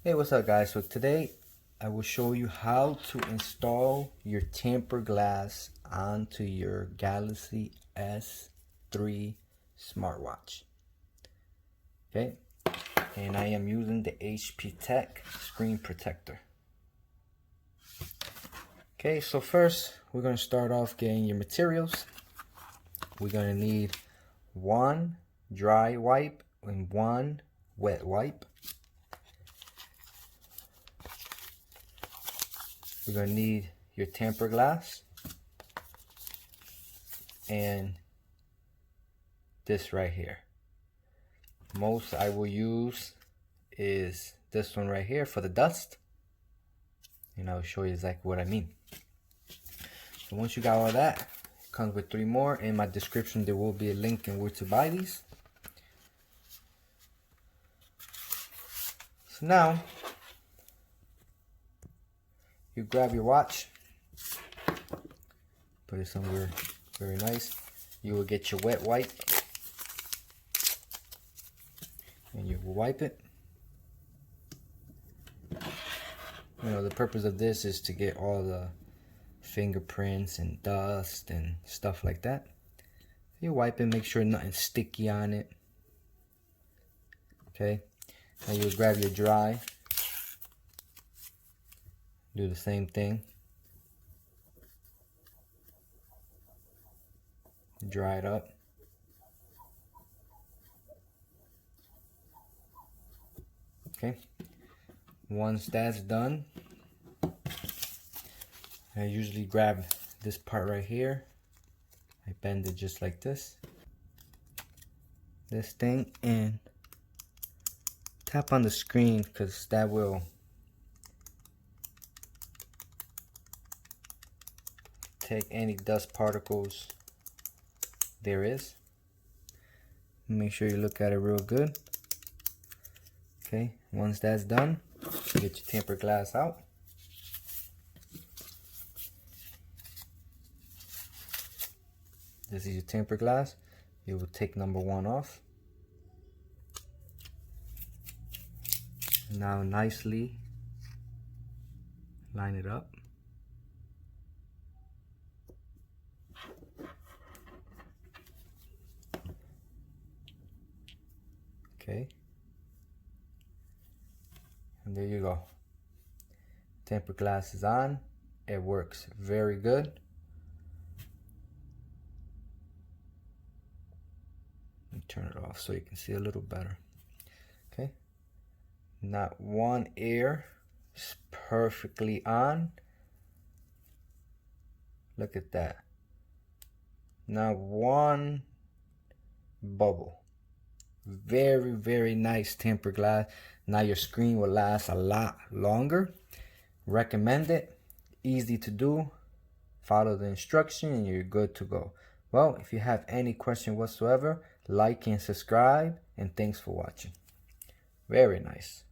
Hey, what's up guys? So today I will show you how to install your tempered glass onto your Galaxy S3 smartwatch. Okay, and I am using the HP Tech screen protector. Okay, so first we're going to start off getting your materials. We're going to need one dry wipe and one wet wipe. We're going to need your tempered glass and this right here. Most I will use is this one right here for the dust, and I'll show you exactly what I mean. So once you got all that, it comes with 3 more. In my description there will be a link and where to buy these. So now you grab your watch, put it somewhere very nice. You will get your wet wipe and you will wipe it. You know, the purpose of this is to get all the fingerprints and dust and stuff like that. You wipe it, make sure nothing's sticky on it. Okay, now you'll grab your dry, do the same thing, dry it up. Okay, once that's done, I usually grab this part right here. I bend it just like this thing, and tap on the screen, because that will take any dust particles there is. Make sure you look at it real good. Okay, once that's done, you get your tempered glass out. This is your tempered glass. You will take number 1 off. Now nicely line it up. Okay, and there you go. Tempered glass is on. It works very good. Let me turn it off so you can see a little better. Okay, not one air is perfectly on. Look at that. Not one bubble. Very, very nice tempered glass. Now your screen will last a lot longer. Recommend it. Easy to do. Follow the instruction and you're good to go. Well, if you have any question whatsoever, like and subscribe, and thanks for watching. Very nice.